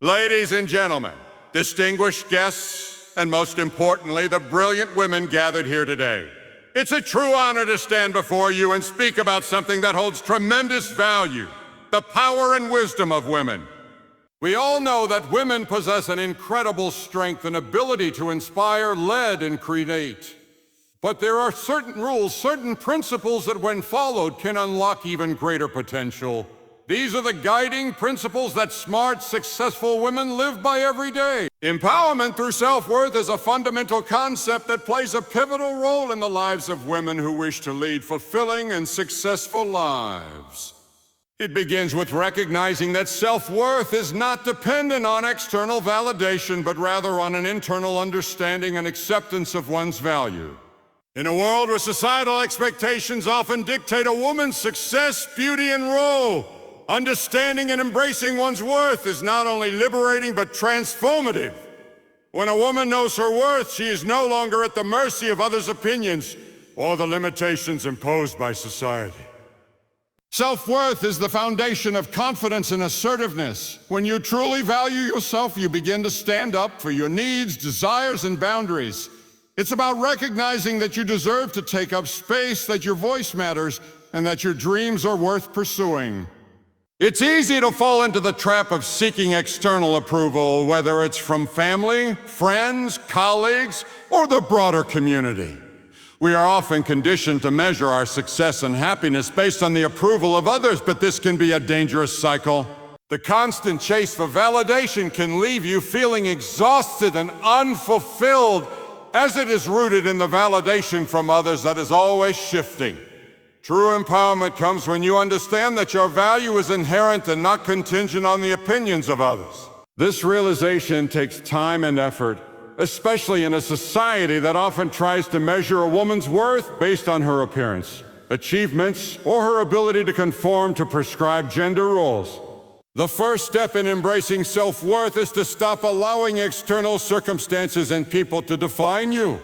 Ladies and gentlemen, distinguished guests, and most importantly, the brilliant women gathered here today. It's a true honor to stand before you and speak about something that holds tremendous value, the power and wisdom of women. We all know that women possess an incredible strength and ability to inspire, lead, and create. But there are certain rules, certain principles that when followed can unlock even greater potential. These are the guiding principles that smart, successful women live by every day. Empowerment through self-worth is a fundamental concept that plays a pivotal role in the lives of women who wish to lead fulfilling and successful lives. It begins with recognizing that self-worth is not dependent on external validation, but rather on an internal understanding and acceptance of one's value. In a world where societal expectations often dictate a woman's success, beauty, and role, understanding and embracing one's worth is not only liberating but transformative. When a woman knows her worth, she is no longer at the mercy of others' opinions or the limitations imposed by society. Self-worth is the foundation of confidence and assertiveness. When you truly value yourself, you begin to stand up for your needs, desires, and boundaries. It's about recognizing that you deserve to take up space, that your voice matters, and that your dreams are worth pursuing. It's easy to fall into the trap of seeking external approval, whether it's from family, friends, colleagues, or the broader community. We are often conditioned to measure our success and happiness based on the approval of others, but this can be a dangerous cycle. The constant chase for validation can leave you feeling exhausted and unfulfilled, as it is rooted in the validation from others that is always shifting. True empowerment comes when you understand that your value is inherent and not contingent on the opinions of others. This realization takes time and effort, especially in a society that often tries to measure a woman's worth based on her appearance, achievements, or her ability to conform to prescribed gender roles. The first step in embracing self-worth is to stop allowing external circumstances and people to define you.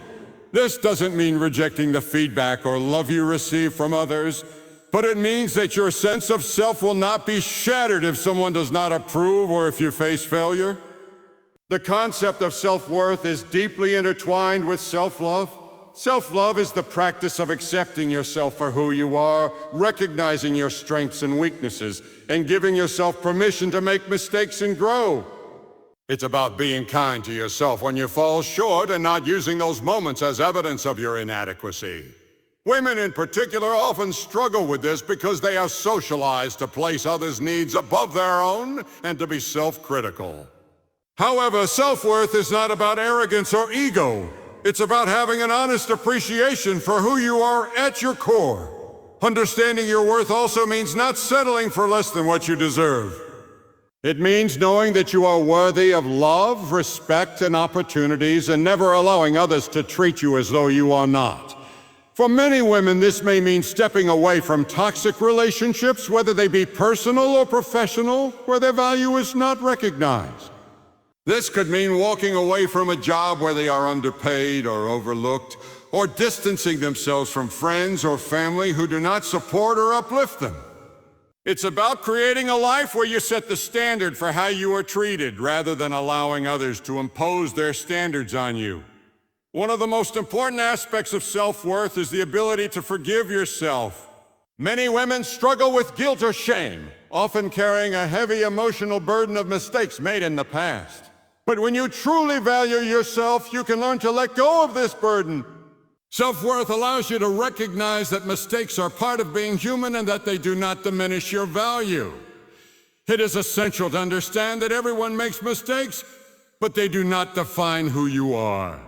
This doesn't mean rejecting the feedback or love you receive from others, but it means that your sense of self will not be shattered if someone does not approve or if you face failure. The concept of self-worth is deeply intertwined with self-love. Self-love is the practice of accepting yourself for who you are, recognizing your strengths and weaknesses, and giving yourself permission to make mistakes and grow. It's about being kind to yourself when you fall short and not using those moments as evidence of your inadequacy. Women in particular often struggle with this because they are socialized to place others' needs above their own and to be self-critical. However, self-worth is not about arrogance or ego. It's about having an honest appreciation for who you are at your core. Understanding your worth also means not settling for less than what you deserve. It means knowing that you are worthy of love, respect, and opportunities, and never allowing others to treat you as though you are not. For many women, this may mean stepping away from toxic relationships, whether they be personal or professional, where their value is not recognized. This could mean walking away from a job where they are underpaid or overlooked, or distancing themselves from friends or family who do not support or uplift them. It's about creating a life where you set the standard for how you are treated, rather than allowing others to impose their standards on you. One of the most important aspects of self-worth is the ability to forgive yourself. Many women struggle with guilt or shame, often carrying a heavy emotional burden of mistakes made in the past. But when you truly value yourself, you can learn to let go of this burden. Self-worth allows you to recognize that mistakes are part of being human and that they do not diminish your value. It is essential to understand that everyone makes mistakes, but they do not define who you are.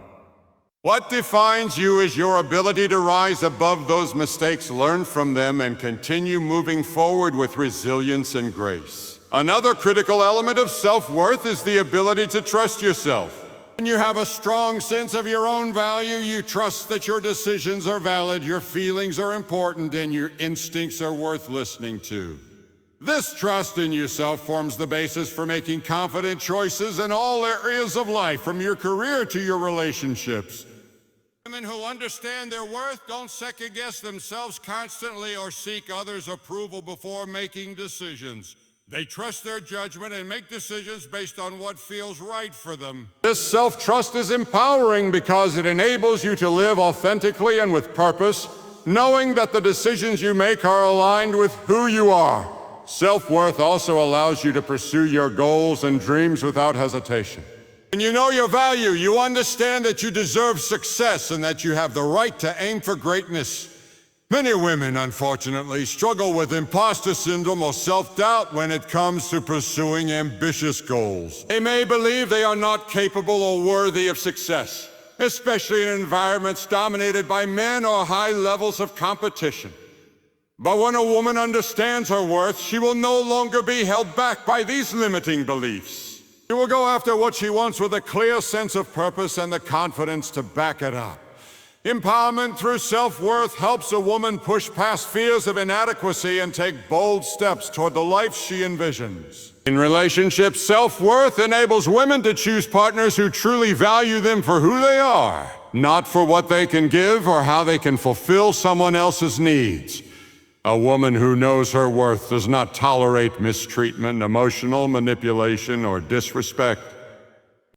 What defines you is your ability to rise above those mistakes, learn from them, and continue moving forward with resilience and grace. Another critical element of self-worth is the ability to trust yourself. When you have a strong sense of your own value, you trust that your decisions are valid, your feelings are important, and your instincts are worth listening to. This trust in yourself forms the basis for making confident choices in all areas of life, from your career to your relationships. Women who understand their worth don't second-guess themselves constantly or seek others' approval before making decisions. They trust their judgment and make decisions based on what feels right for them. This self-trust is empowering because it enables you to live authentically and with purpose, knowing that the decisions you make are aligned with who you are. Self-worth also allows you to pursue your goals and dreams without hesitation. When you know your value, you understand that you deserve success and that you have the right to aim for greatness. Many women, unfortunately, struggle with imposter syndrome or self-doubt when it comes to pursuing ambitious goals. They may believe they are not capable or worthy of success, especially in environments dominated by men or high levels of competition. But when a woman understands her worth, she will no longer be held back by these limiting beliefs. She will go after what she wants with a clear sense of purpose and the confidence to back it up. Empowerment through self-worth helps a woman push past fears of inadequacy and take bold steps toward the life she envisions. In relationships, self-worth enables women to choose partners who truly value them for who they are, not for what they can give or how they can fulfill someone else's needs. A woman who knows her worth does not tolerate mistreatment, emotional manipulation, or disrespect.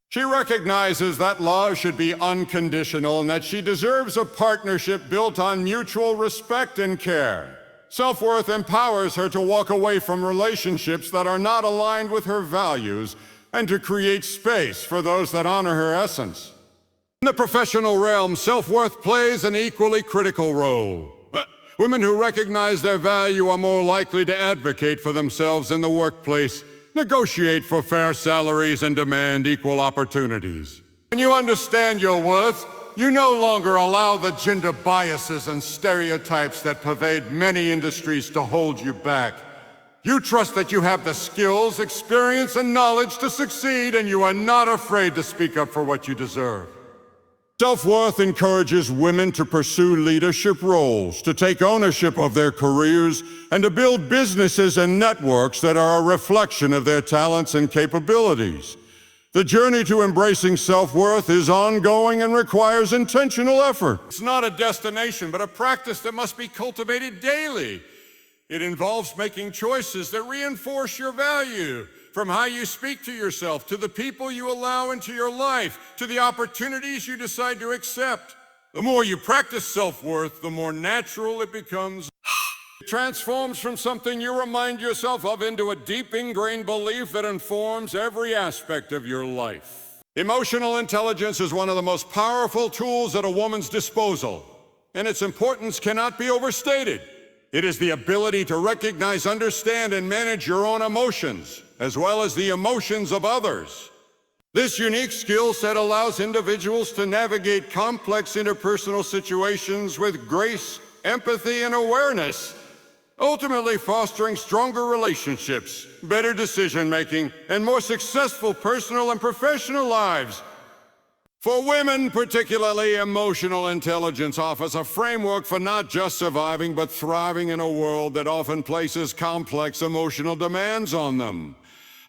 She recognizes that love should be unconditional and that she deserves a partnership built on mutual respect and care. Self-worth empowers her to walk away from relationships that are not aligned with her values and to create space for those that honor her essence. In the professional realm, self-worth plays an equally critical role. Women who recognize their value are more likely to advocate for themselves in the workplace, negotiate for fair salaries, and demand equal opportunities. When you understand your worth, you no longer allow the gender biases and stereotypes that pervade many industries to hold you back. You trust that you have the skills, experience, and knowledge to succeed, and you are not afraid to speak up for what you deserve. Self-worth encourages women to pursue leadership roles, to take ownership of their careers, and to build businesses and networks that are a reflection of their talents and capabilities. The journey to embracing self-worth is ongoing and requires intentional effort. It's not a destination, but a practice that must be cultivated daily. It involves making choices that reinforce your value, from how you speak to yourself, to the people you allow into your life, to the opportunities you decide to accept. The more you practice self-worth, the more natural it becomes. It transforms from something you remind yourself of into a deep ingrained belief that informs every aspect of your life. Emotional intelligence is one of the most powerful tools at a woman's disposal, and its importance cannot be overstated. It is the ability to recognize, understand, and manage your own emotions, as well as the emotions of others. This unique skill set allows individuals to navigate complex interpersonal situations with grace, empathy, and awareness, ultimately fostering stronger relationships, better decision-making, and more successful personal and professional lives. For women, particularly, emotional intelligence offers a framework for not just surviving, but thriving in a world that often places complex emotional demands on them.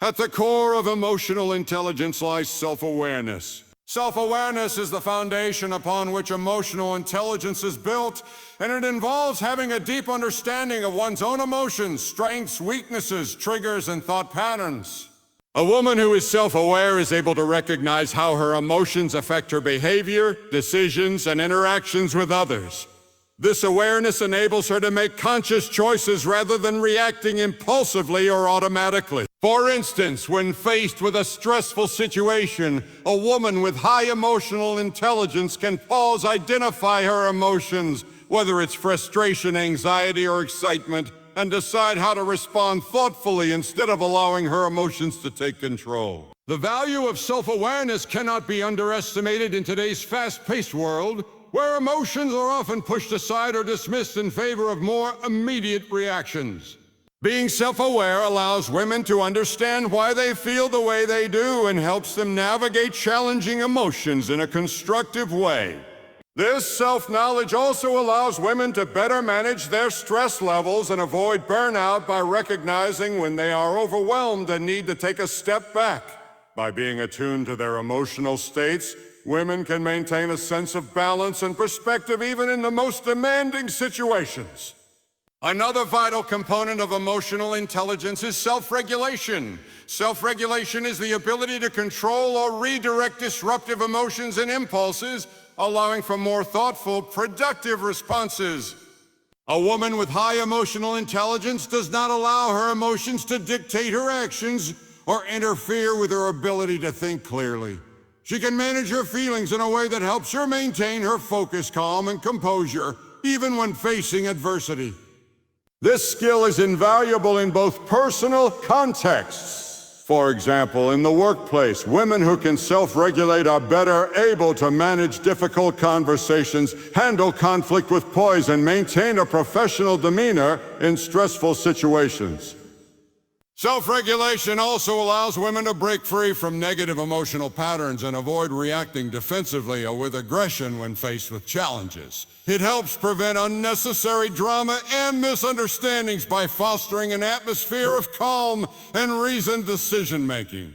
At the core of emotional intelligence lies self-awareness. Self-awareness is the foundation upon which emotional intelligence is built, and it involves having a deep understanding of one's own emotions, strengths, weaknesses, triggers, and thought patterns. A woman who is self-aware is able to recognize how her emotions affect her behavior, decisions, and interactions with others. This awareness enables her to make conscious choices rather than reacting impulsively or automatically. For instance, when faced with a stressful situation, a woman with high emotional intelligence can pause, identify her emotions, whether it's frustration, anxiety, or excitement, and decide how to respond thoughtfully instead of allowing her emotions to take control. The value of self-awareness cannot be underestimated in today's fast-paced world, where emotions are often pushed aside or dismissed in favor of more immediate reactions. Being self-aware allows women to understand why they feel the way they do and helps them navigate challenging emotions in a constructive way. This self-knowledge also allows women to better manage their stress levels and avoid burnout by recognizing when they are overwhelmed and need to take a step back. By being attuned to their emotional states, women can maintain a sense of balance and perspective even in the most demanding situations. Another vital component of emotional intelligence is self-regulation. Self-regulation is the ability to control or redirect disruptive emotions and impulses, allowing for more thoughtful, productive responses. A woman with high emotional intelligence does not allow her emotions to dictate her actions or interfere with her ability to think clearly. She can manage her feelings in a way that helps her maintain her focus, calm, and composure, even when facing adversity. This skill is invaluable in both personal contexts. For example, in the workplace, women who can self-regulate are better able to manage difficult conversations, handle conflict with poise, and maintain a professional demeanor in stressful situations. Self-regulation also allows women to break free from negative emotional patterns and avoid reacting defensively or with aggression when faced with challenges. It helps prevent unnecessary drama and misunderstandings by fostering an atmosphere of calm and reasoned decision-making.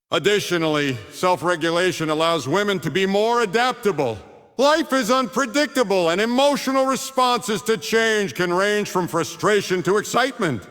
Additionally, self-regulation allows women to be more adaptable. Life is unpredictable, and emotional responses to change can range from frustration to excitement.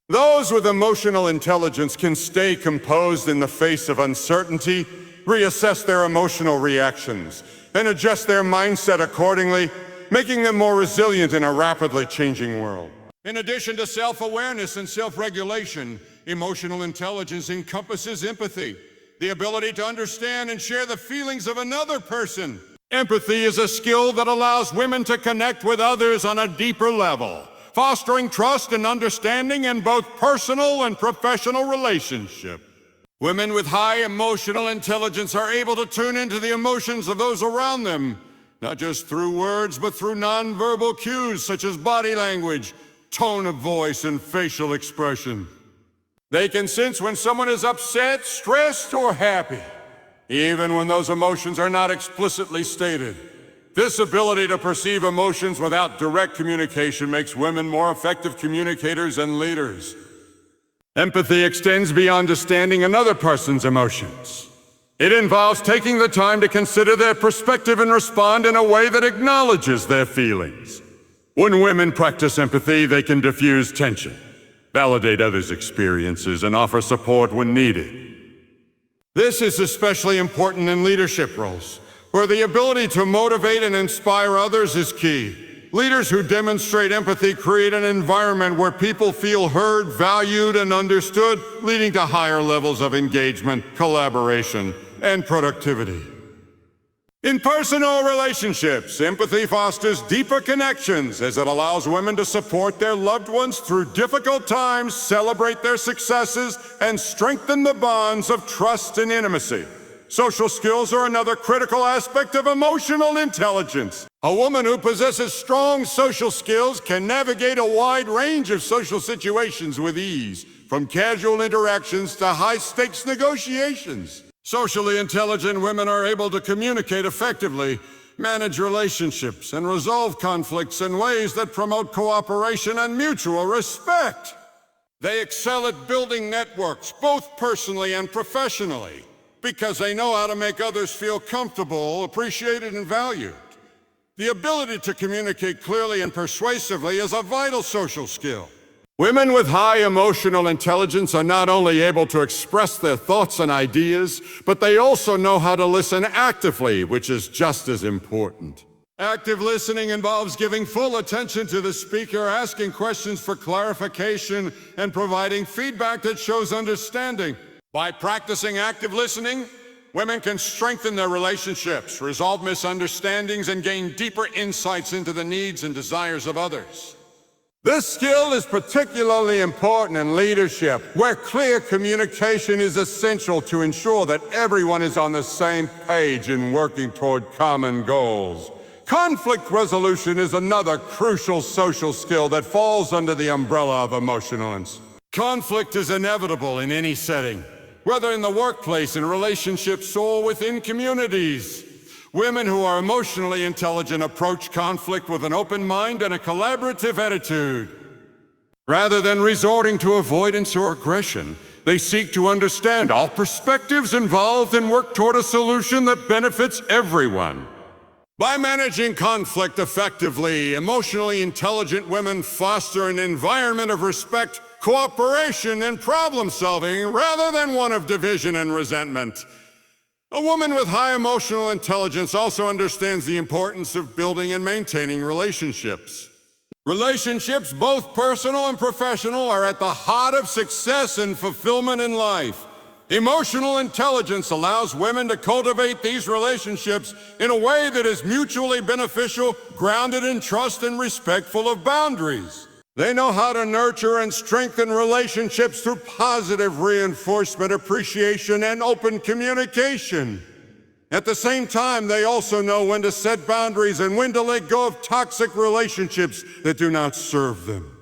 Those with emotional intelligence can stay composed in the face of uncertainty, reassess their emotional reactions, and adjust their mindset accordingly, making them more resilient in a rapidly changing world. In addition to self-awareness and self-regulation, emotional intelligence encompasses empathy, the ability to understand and share the feelings of another person. Empathy is a skill that allows women to connect with others on a deeper level, fostering trust and understanding in both personal and professional relationships. Women with high emotional intelligence are able to tune into the emotions of those around them, not just through words, but through nonverbal cues such as body language, tone of voice, and facial expression. They can sense when someone is upset, stressed, or happy, even when those emotions are not explicitly stated. This ability to perceive emotions without direct communication makes women more effective communicators and leaders. Empathy extends beyond understanding another person's emotions. It involves taking the time to consider their perspective and respond in a way that acknowledges their feelings. When women practice empathy, they can diffuse tension, validate others' experiences, and offer support when needed. This is especially important in leadership roles, where the ability to motivate and inspire others is key. Leaders who demonstrate empathy create an environment where people feel heard, valued, and understood, leading to higher levels of engagement, collaboration, and productivity. In personal relationships, empathy fosters deeper connections as it allows women to support their loved ones through difficult times, celebrate their successes, and strengthen the bonds of trust and intimacy. Social skills are another critical aspect of emotional intelligence. A woman who possesses strong social skills can navigate a wide range of social situations with ease, from casual interactions to high-stakes negotiations. Socially intelligent women are able to communicate effectively, manage relationships, and resolve conflicts in ways that promote cooperation and mutual respect. They excel at building networks, both personally and professionally, because they know how to make others feel comfortable, appreciated, and valued. The ability to communicate clearly and persuasively is a vital social skill. Women with high emotional intelligence are not only able to express their thoughts and ideas, but they also know how to listen actively, which is just as important. Active listening involves giving full attention to the speaker, asking questions for clarification, and providing feedback that shows understanding. By practicing active listening, women can strengthen their relationships, resolve misunderstandings, and gain deeper insights into the needs and desires of others. This skill is particularly important in leadership, where clear communication is essential to ensure that everyone is on the same page in working toward common goals. Conflict resolution is another crucial social skill that falls under the umbrella of emotional intelligence. Conflict is inevitable in any setting, whether in the workplace, in relationships, or within communities. Women who are emotionally intelligent approach conflict with an open mind and a collaborative attitude. Rather than resorting to avoidance or aggression, they seek to understand all perspectives involved and work toward a solution that benefits everyone. By managing conflict effectively, emotionally intelligent women foster an environment of respect, cooperation, and problem-solving rather than one of division and resentment. A woman with high emotional intelligence also understands the importance of building and maintaining relationships. Relationships, both personal and professional, are at the heart of success and fulfillment in life. Emotional intelligence allows women to cultivate these relationships in a way that is mutually beneficial, grounded in trust, and respectful of boundaries. They know how to nurture and strengthen relationships through positive reinforcement, appreciation, and open communication. At the same time, they also know when to set boundaries and when to let go of toxic relationships that do not serve them.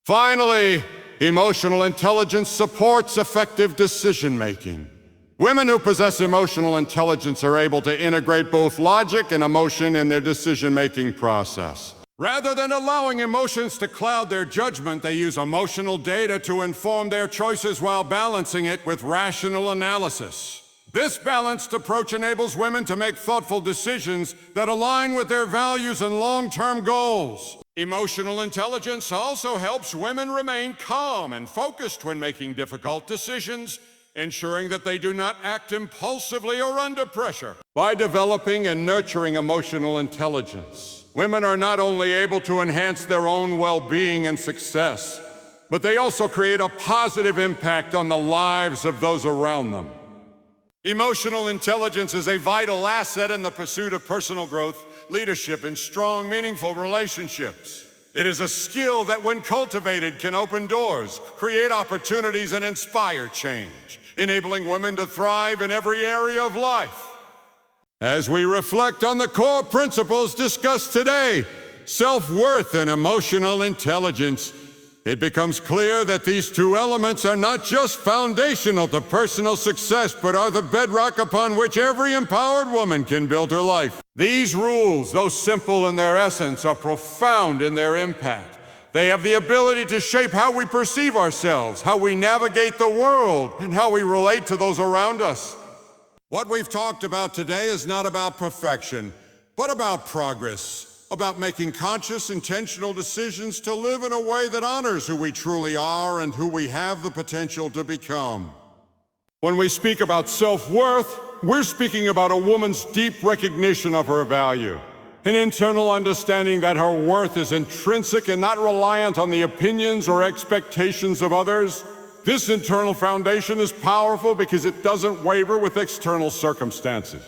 Finally, emotional intelligence supports effective decision-making. Women who possess emotional intelligence are able to integrate both logic and emotion in their decision-making process. Rather than allowing emotions to cloud their judgment, they use emotional data to inform their choices while balancing it with rational analysis. This balanced approach enables women to make thoughtful decisions that align with their values and long-term goals. Emotional intelligence also helps women remain calm and focused when making difficult decisions, ensuring that they do not act impulsively or under pressure. By developing and nurturing emotional intelligence, women are not only able to enhance their own well-being and success, but they also create a positive impact on the lives of those around them. Emotional intelligence is a vital asset in the pursuit of personal growth, leadership, and strong, meaningful relationships. It is a skill that, when cultivated, can open doors, create opportunities, and inspire change, enabling women to thrive in every area of life. As we reflect on the core principles discussed today, self-worth and emotional intelligence, it becomes clear that these two elements are not just foundational to personal success, but are the bedrock upon which every empowered woman can build her life. These rules, though simple in their essence, are profound in their impact. They have the ability to shape how we perceive ourselves, how we navigate the world, and how we relate to those around us. What we've talked about today is not about perfection, but about progress. About making conscious, intentional decisions to live in a way that honors who we truly are and who we have the potential to become. When we speak about self-worth, we're speaking about a woman's deep recognition of her value, an internal understanding that her worth is intrinsic and not reliant on the opinions or expectations of others. This internal foundation is powerful because it doesn't waver with external circumstances.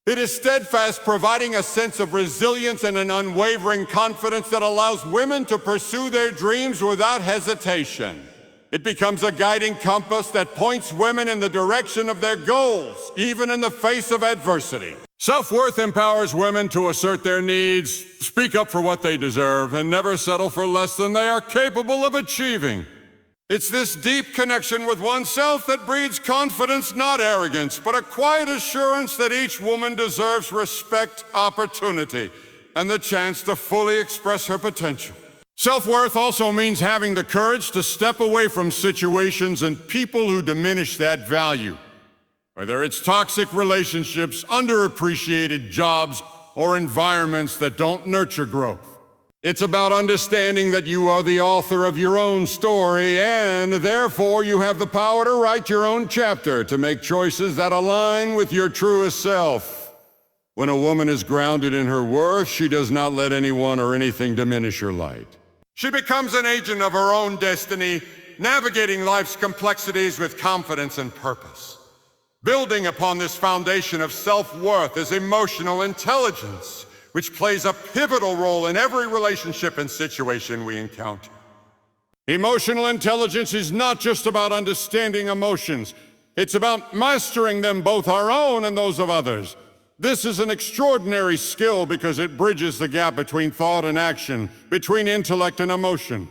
It is steadfast, providing a sense of resilience and an unwavering confidence that allows women to pursue their dreams without hesitation. It becomes a guiding compass that points women in the direction of their goals, even in the face of adversity. Self-worth empowers women to assert their needs, speak up for what they deserve, and never settle for less than they are capable of achieving. It's this deep connection with oneself that breeds confidence, not arrogance, but a quiet assurance that each woman deserves respect, opportunity, and the chance to fully express her potential. Self-worth also means having the courage to step away from situations and people who diminish that value. Whether it's toxic relationships, underappreciated jobs, or environments that don't nurture growth. It's about understanding that you are the author of your own story, and therefore you have the power to write your own chapter, to make choices that align with your truest self. When a woman is grounded in her worth, she does not let anyone or anything diminish her light. She becomes an agent of her own destiny, navigating life's complexities with confidence and purpose. Building upon this foundation of self-worth is emotional intelligence, which plays a pivotal role in every relationship and situation we encounter. Emotional intelligence is not just about understanding emotions. It's about mastering them, both our own and those of others. This is an extraordinary skill because it bridges the gap between thought and action, between intellect and emotion.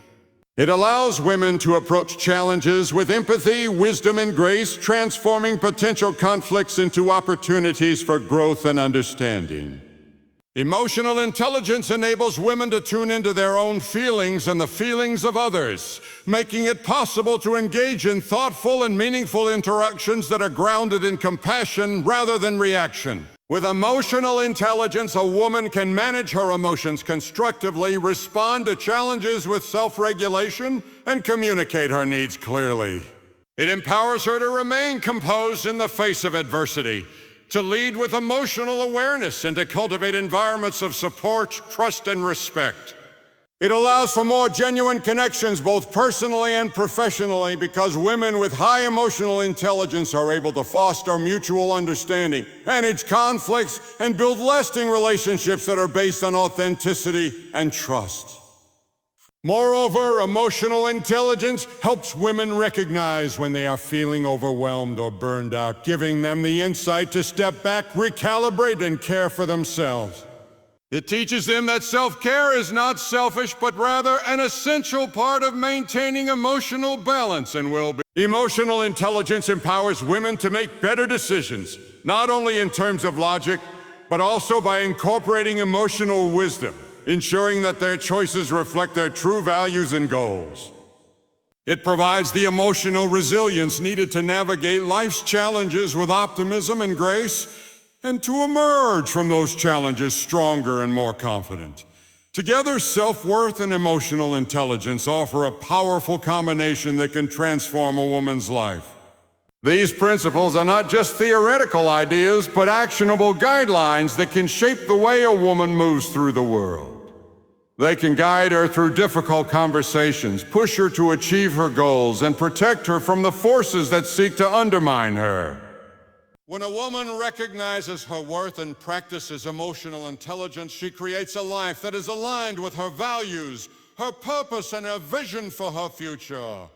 It allows women to approach challenges with empathy, wisdom, and grace, transforming potential conflicts into opportunities for growth and understanding. Emotional intelligence enables women to tune into their own feelings and the feelings of others, making it possible to engage in thoughtful and meaningful interactions that are grounded in compassion rather than reaction. With emotional intelligence, a woman can manage her emotions constructively, respond to challenges with self-regulation, and communicate her needs clearly. It empowers her to remain composed in the face of adversity, to lead with emotional awareness, and to cultivate environments of support, trust, and respect. It allows for more genuine connections, both personally and professionally, because women with high emotional intelligence are able to foster mutual understanding, manage conflicts, and build lasting relationships that are based on authenticity and trust. Moreover, emotional intelligence helps women recognize when they are feeling overwhelmed or burned out, giving them the insight to step back, recalibrate, and care for themselves. It teaches them that self-care is not selfish, but rather an essential part of maintaining emotional balance and well-being. Emotional intelligence empowers women to make better decisions, not only in terms of logic, but also by incorporating emotional wisdom, ensuring that their choices reflect their true values and goals. It provides the emotional resilience needed to navigate life's challenges with optimism and grace, and to emerge from those challenges stronger and more confident. Together, self-worth and emotional intelligence offer a powerful combination that can transform a woman's life. These principles are not just theoretical ideas, but actionable guidelines that can shape the way a woman moves through the world. They can guide her through difficult conversations, push her to achieve her goals, and protect her from the forces that seek to undermine her. When a woman recognizes her worth and practices emotional intelligence, she creates a life that is aligned with her values, her purpose, and her vision for her future.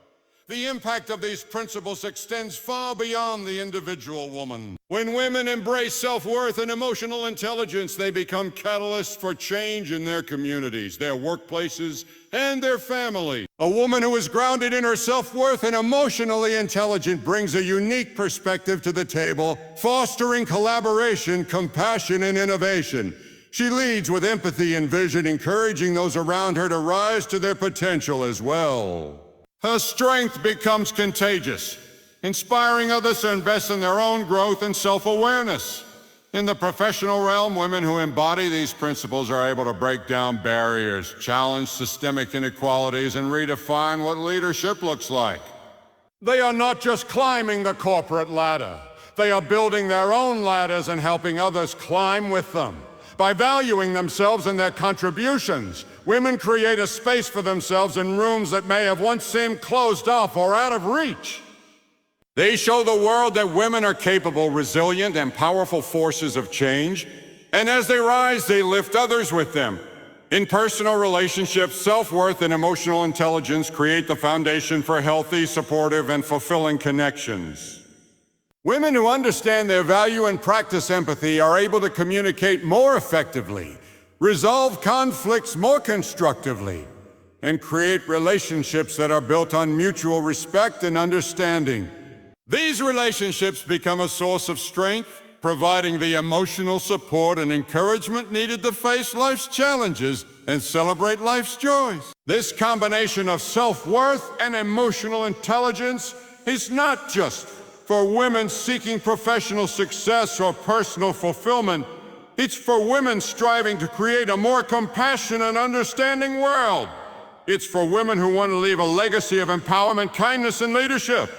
The impact of these principles extends far beyond the individual woman. When women embrace self-worth and emotional intelligence, they become catalysts for change in their communities, their workplaces, and their families. A woman who is grounded in her self-worth and emotionally intelligent brings a unique perspective to the table, fostering collaboration, compassion, and innovation. She leads with empathy and vision, encouraging those around her to rise to their potential as well. Her strength becomes contagious, inspiring others to invest in their own growth and self-awareness. In the professional realm, women who embody these principles are able to break down barriers, challenge systemic inequalities, and redefine what leadership looks like. They are not just climbing the corporate ladder. They are building their own ladders and helping others climb with them. By valuing themselves and their contributions, women create a space for themselves in rooms that may have once seemed closed off or out of reach. They show the world that women are capable, resilient, and powerful forces of change, and as they rise, they lift others with them. In personal relationships, self-worth and emotional intelligence create the foundation for healthy, supportive, and fulfilling connections. Women who understand their value and practice empathy are able to communicate more effectively, resolve conflicts more constructively, and create relationships that are built on mutual respect and understanding. These relationships become a source of strength, providing the emotional support and encouragement needed to face life's challenges and celebrate life's joys. This combination of self-worth and emotional intelligence is not just for women seeking professional success or personal fulfillment. It's for women striving to create a more compassionate and understanding world. It's for women who want to leave a legacy of empowerment, kindness, and leadership.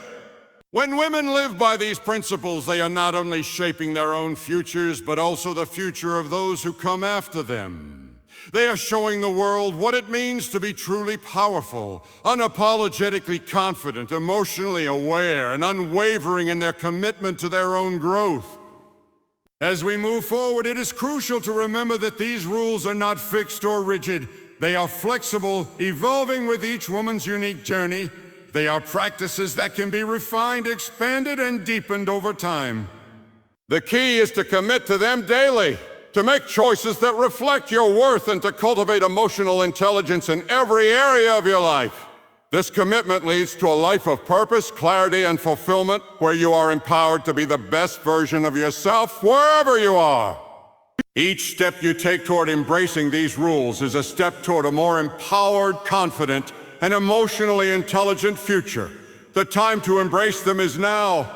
When women live by these principles, they are not only shaping their own futures, but also the future of those who come after them. They are showing the world what it means to be truly powerful, unapologetically confident, emotionally aware, and unwavering in their commitment to their own growth. As we move forward, it is crucial to remember that these rules are not fixed or rigid. They are flexible, evolving with each woman's unique journey. They are practices that can be refined, expanded, and deepened over time. The key is to commit to them daily, to make choices that reflect your worth, and to cultivate emotional intelligence in every area of your life. This commitment leads to a life of purpose, clarity, and fulfillment, where you are empowered to be the best version of yourself wherever you are. Each step you take toward embracing these rules is a step toward a more empowered, confident, and emotionally intelligent future. The time to embrace them is now.